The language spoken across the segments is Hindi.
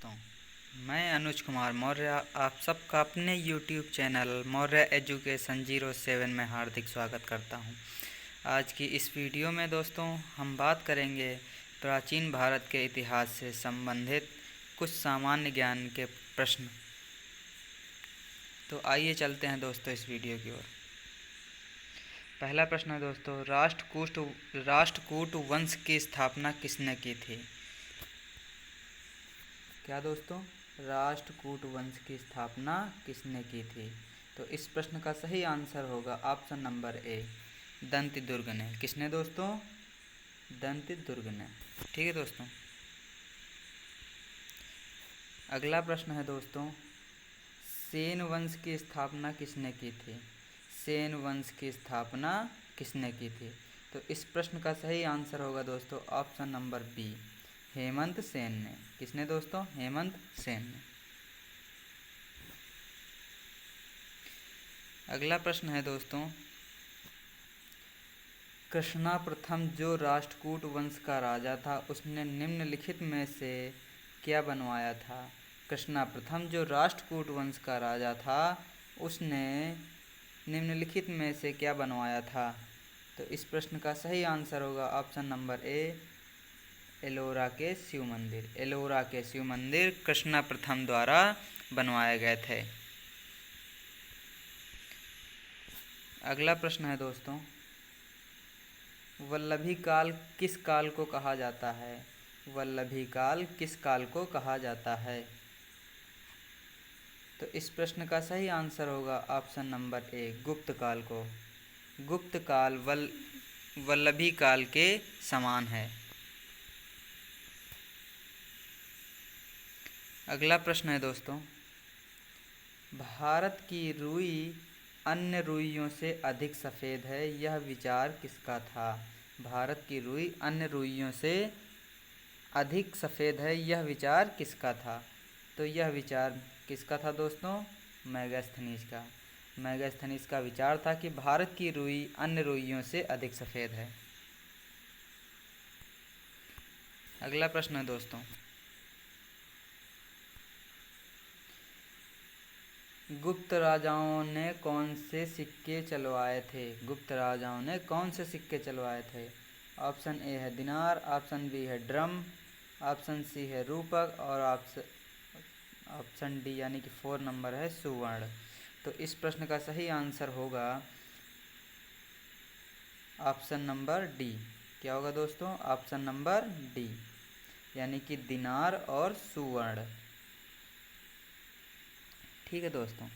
दोस्तों, मैं अनुज कुमार मौर्य आप सबका अपने YouTube चैनल मौर्य एजुकेशन 07 में हार्दिक स्वागत करता हूं। आज की इस वीडियो में दोस्तों हम बात करेंगे प्राचीन भारत के इतिहास से संबंधित कुछ सामान्य ज्ञान के प्रश्न। तो आइए चलते हैं दोस्तों इस वीडियो की ओर। पहला प्रश्न है दोस्तों, राष्ट्रकूट वंश की स्थापना किसने की थी? क्या दोस्तों, राष्ट्रकूट वंश की स्थापना किसने की थी? तो इस प्रश्न का सही आंसर होगा ऑप्शन नंबर ए, दंतिदुर्ग ने। किसने दोस्तों? दंतिदुर्ग ने। ठीक है दोस्तों। अगला प्रश्न है दोस्तों, सेन वंश की स्थापना किसने की थी? सेन वंश की स्थापना किसने की थी? तो इस प्रश्न का सही आंसर होगा दोस्तों option number B, Hemant Sen ने। किसने दोस्तों? हेमंत सेन ने। अगला प्रश्न है दोस्तों, कृष्णा प्रथम जो राष्ट्रकूट वंश का राजा था उसने निम्नलिखित में से क्या बनवाया था? कृष्णा प्रथम जो राष्ट्रकूट वंश का राजा था उसने निम्नलिखित में से क्या बनवाया था? तो इस प्रश्न का सही आंसर होगा ऑप्शन नंबर ए, एलोरा के शिव मंदिर। एलोरा के शिव मंदिर कृष्णा प्रथम द्वारा बनवाए गए थे। अगला प्रश्न है दोस्तों, वल्लभी काल किस काल को कहा जाता है? वल्लभी काल किस काल को कहा जाता है? तो इस प्रश्न का सही आंसर होगा ऑप्शन नंबर ए, गुप्त काल को। गुप्त काल वल्लभी काल के समान है। अगला प्रश्न है दोस्तों, भारत की रुई अन्य रुइयों से अधिक सफ़ेद है, यह विचार किसका था? भारत की रुई अन्य रुइयों से अधिक सफ़ेद है, यह विचार किसका था? तो यह विचार किसका था दोस्तों? मेगास्थनीज का। मेगास्थनीज का विचार था कि भारत की रुई अन्य रुइयों से अधिक सफ़ेद है। अगला प्रश्न है दोस्तों, गुप्त राजाओं ने कौन से सिक्के चलवाए थे? गुप्त राजाओं ने कौन से सिक्के चलवाए थे? ऑप्शन ए है दिनार, ऑप्शन बी है ड्रम, ऑप्शन सी है रूपक और ऑप्शन डी यानी कि 4 नंबर है सुवर्ण। तो इस प्रश्न का सही आंसर होगा ऑप्शन नंबर डी। क्या होगा दोस्तों? ऑप्शन नंबर डी, यानी कि दिनार और सुवर्ण। ठीक है दोस्तों।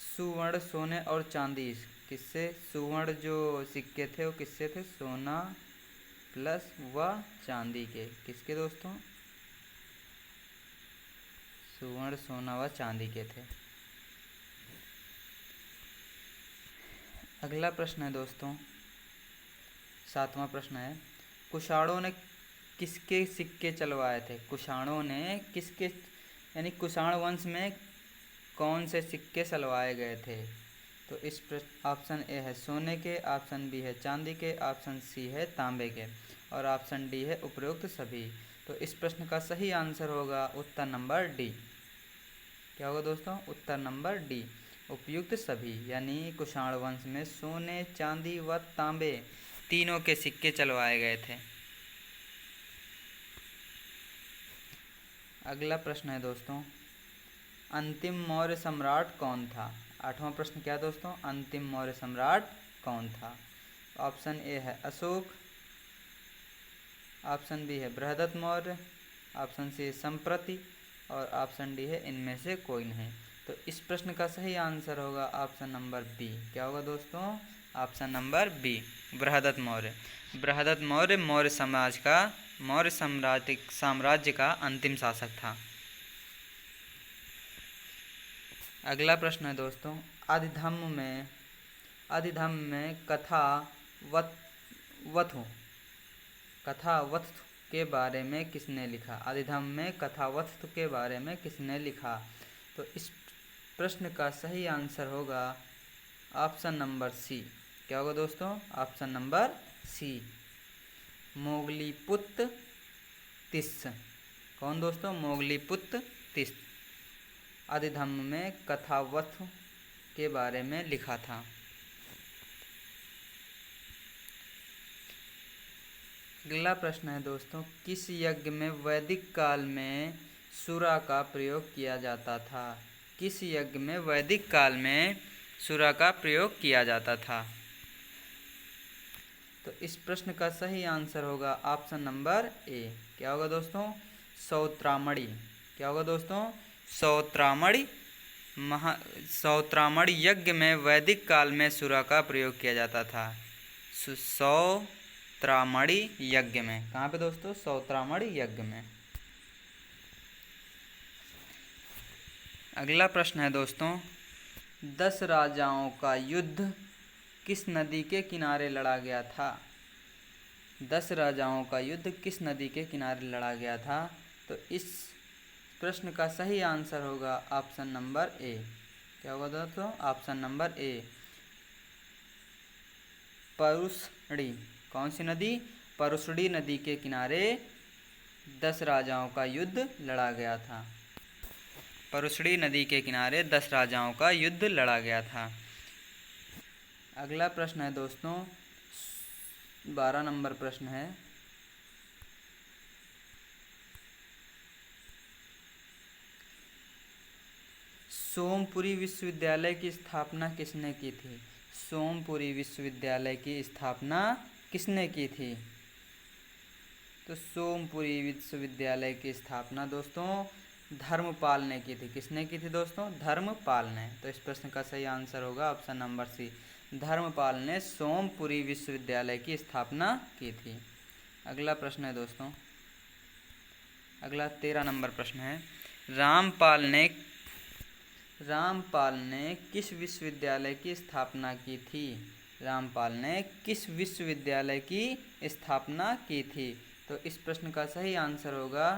सुवर्ण सोने और चांदी किससे? सुवर्ण जो सिक्के थे वो किससे थे? सोना प्लस व चांदी के। किसके दोस्तों? सुवर्ण, सोना व चांदी के थे। अगला प्रश्न है दोस्तों, 7वां प्रश्न है, कुषाणों ने किसके सिक्के चलवाए थे? कुषाणों ने किसके, यानी कुषाण वंश में कौन से सिक्के चलवाए गए थे? तो इस ऑप्शन ए है सोने के, ऑप्शन बी है चांदी के, ऑप्शन सी है तांबे के और ऑप्शन डी है उपरोक्त सभी। तो इस प्रश्न का सही आंसर होगा उत्तर नंबर डी। क्या होगा दोस्तों? उत्तर नंबर डी, उपयुक्त सभी, यानी कुषाण वंश में सोने, चांदी व तांबे तीनों के सिक्के चलवाए गए थे। अगला प्रश्न है दोस्तों, अंतिम मौर्य सम्राट कौन था? 8वां प्रश्न क्या दोस्तों? अंतिम मौर्य सम्राट कौन था? ऑप्शन ए है अशोक, ऑप्शन बी है बृहदत्त मौर्य, ऑप्शन सी है संप्रति और ऑप्शन डी है इनमें से कोई नहीं। तो इस प्रश्न का सही आंसर होगा ऑप्शन नंबर बी। क्या होगा दोस्तों? Option number B, Brihadatta Maurya. Brihadatta Maurya Maurya साम्राज्य का अंतिम शासक था। अगला प्रश्न है दोस्तों, आदिधम्म में कथावत्थ के बारे में किसने लिखा? आदिधम्म में कथावत्थ के बारे में किसने लिखा? तो इस प्रश्न का सही आंसर होगा ऑप्शन नंबर सी। क्या होगा दोस्तों? Option number C, Moggaliputra Tissa. कौन दोस्तों? मोगलीपुत्र तीर्थ अधिधम्म में कथावथ के बारे में लिखा था। अगला प्रश्न है दोस्तों, किस यज्ञ में वैदिक काल में सुरा का प्रयोग किया जाता था? किस यज्ञ में वैदिक काल में सुरा का प्रयोग किया जाता था? तो इस प्रश्न का सही आंसर होगा ऑप्शन नंबर ए। क्या होगा दोस्तों? सौत्रामणि। क्या होगा दोस्तों? सौत्रामणि। सौत्रामणि यज्ञ में वैदिक काल में सुरा का प्रयोग किया जाता था। सौत्रामणि यज्ञ में। कहाँ पे दोस्तों? सौत्रामणि यज्ञ में। अगला प्रश्न है दोस्तों, 10 राजाओं का युद्ध किस नदी के किनारे लड़ा गया था? 10 राजाओं का युद्ध किस नदी के किनारे लड़ा गया था? तो इस प्रश्न का सही आंसर होगा ऑप्शन नंबर ए। क्या होगा दोस्तों? Option number A, Parushni. कौन सी नदी? परुशड़ी नदी के किनारे 10 राजाओं का युद्ध लड़ा गया था। परुशड़ी नदी के किनारे 10 राजाओं का युद्ध लड़ा गया था। अगला प्रश्न है दोस्तों, 12 नंबर प्रश्न है, सोमपुरी विश्वविद्यालय की स्थापना किसने की थी? सोमपुरी विश्वविद्यालय की स्थापना किसने की थी? तो सोमपुरी विश्वविद्यालय की स्थापना दोस्तों धर्मपाल ने की थी। किसने की थी दोस्तों? धर्मपाल ने। तो इस प्रश्न का सही आंसर होगा ऑप्शन नंबर सी, धर्मपाल ने सोमपुरी विश्वविद्यालय की स्थापना की थी। अगला प्रश्न है दोस्तों, अगला 13 नंबर प्रश्न है, रामपाल ने किस विश्वविद्यालय की स्थापना की थी? रामपाल ने किस विश्वविद्यालय की स्थापना की थी? तो इस प्रश्न का सही आंसर होगा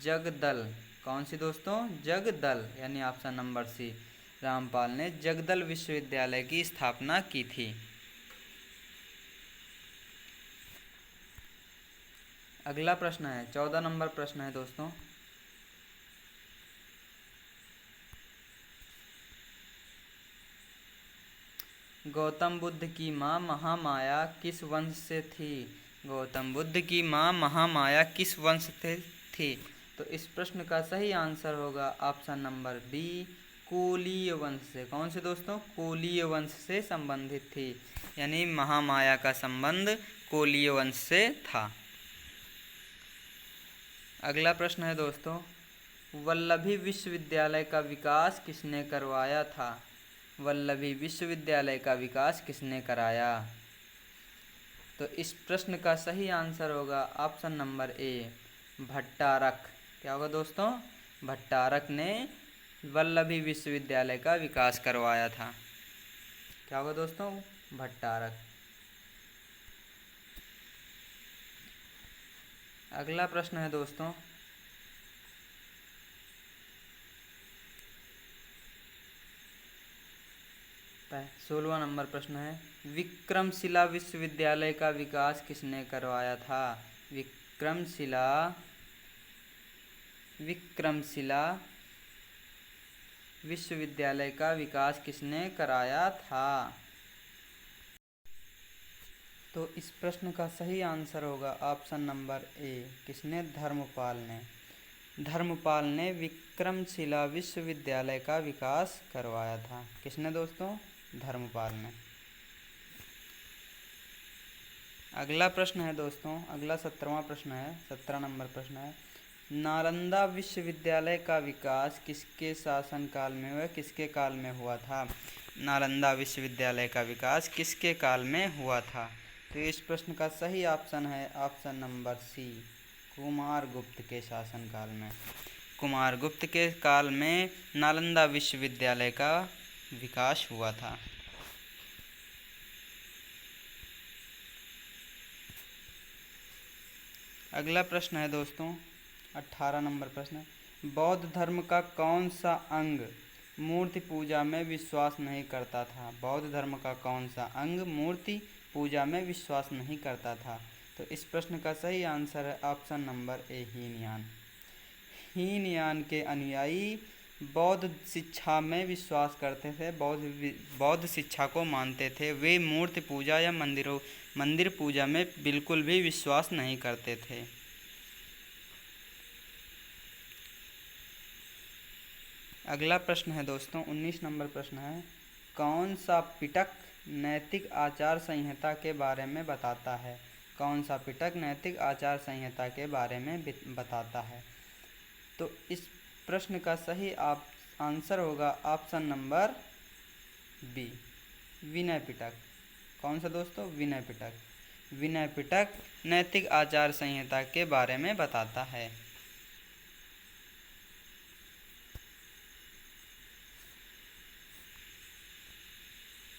जगदल। कौन सी दोस्तों? जगदल, यानी ऑप्शन नंबर सी, रामपाल ने जगदल विश्वविद्यालय की स्थापना की थी। अगला प्रश्न है 14 नंबर प्रश्न है दोस्तों, गौतम बुद्ध की माँ महामाया किस वंश से थी? गौतम बुद्ध की माँ महामाया किस वंश से थी? तो इस प्रश्न का सही आंसर होगा ऑप्शन नंबर डी, कोलीय वंश से। कौन से दोस्तों? कोलीय वंश से संबंधित थी, यानी महामाया का संबंध कोलीय वंश से था। अगला प्रश्न है दोस्तों, वल्लभी विश्वविद्यालय का विकास किसने करवाया था? वल्लभी विश्वविद्यालय का विकास किसने कराया? तो इस प्रश्न का सही आंसर होगा ऑप्शन नंबर ए, भट्टारक। क्या होगा दोस्तों? भट्टारक ने वल्लभी विश्वविद्यालय का विकास करवाया था। क्या होगा दोस्तों? भट्टारक। अगला प्रश्न है दोस्तों, सोलहवां नंबर प्रश्न है, विक्रमशिला विश्वविद्यालय का विकास किसने करवाया था? विक्रमशिला विश्वविद्यालय का विकास किसने कराया था? तो इस प्रश्न का सही आंसर होगा ऑप्शन नंबर ए, किसने? धर्मपाल ने। धर्मपाल ने विक्रमशिला विश्वविद्यालय का विकास करवाया था। किसने दोस्तों? धर्मपाल ने। अगला प्रश्न है दोस्तों, अगला 17वां प्रश्न है, 17 नंबर प्रश्न है, नालंदा विश्वविद्यालय का विकास किसके शासनकाल में हुआ? किसके काल में हुआ था? नालंदा विश्वविद्यालय का विकास किसके काल में हुआ था? तो इस प्रश्न का सही ऑप्शन है ऑप्शन नंबर सी, कुमारगुप्त के शासनकाल में। कुमारगुप्त के काल में नालंदा विश्वविद्यालय का विकास हुआ था। अगला प्रश्न है दोस्तों, 18 नंबर प्रश्न, बौद्ध धर्म का कौन सा अंग मूर्ति पूजा में विश्वास नहीं करता था? बौद्ध धर्म का कौन सा अंग मूर्ति पूजा में विश्वास नहीं करता था? तो इस प्रश्न का सही आंसर है ऑप्शन नंबर ए, हीनयान। हीनयान के अनुयायी बौद्ध शिक्षा में विश्वास करते थे, बौद्ध शिक्षा को मानते थे। वे मूर्ति पूजा या मंदिर पूजा में बिल्कुल भी विश्वास नहीं करते थे। अगला प्रश्न है दोस्तों, 19 नंबर प्रश्न है, कौन सा पिटक नैतिक आचार संहिता के बारे में बताता है? कौन सा पिटक नैतिक आचार संहिता के बारे में बताता है? तो इस प्रश्न का सही आंसर होगा option number B, Vinaya Pitaka. कौन सा दोस्तों? विनय पिटक। विनय पिटक नैतिक आचार संहिता के बारे में बताता है।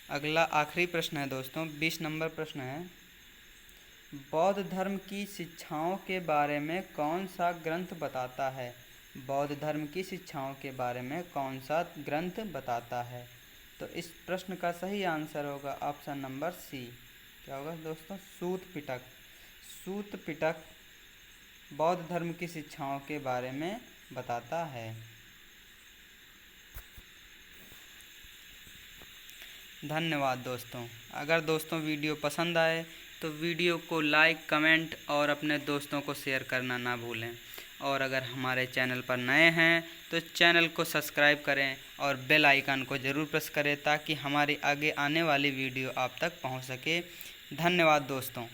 अगला आखिरी प्रश्न है दोस्तों, 20 नंबर प्रश्न है, बौद्ध धर्म की शिक्षाओं के बारे में कौन सा ग्रंथ बताता है? बौद्ध धर्म की शिक्षाओं के बारे में कौन सा ग्रंथ बताता है? तो इस प्रश्न का सही आंसर होगा ऑप्शन नंबर सी। क्या होगा दोस्तों? सूत पिटक। सूत पिटक बौद्ध धर्म की शिक्षाओं के बारे में बताता है। धन्यवाद दोस्तों। अगर दोस्तों वीडियो पसंद आए तो वीडियो को लाइक, कमेंट और अपने दोस्तों को शेयर करना ना भूलें। और अगर हमारे चैनल पर नए हैं तो चैनल को सब्सक्राइब करें और बेल आइकन को ज़रूर प्रेस करें ताकि हमारी आगे आने वाली वीडियो आप तक पहुंच सके। धन्यवाद दोस्तों।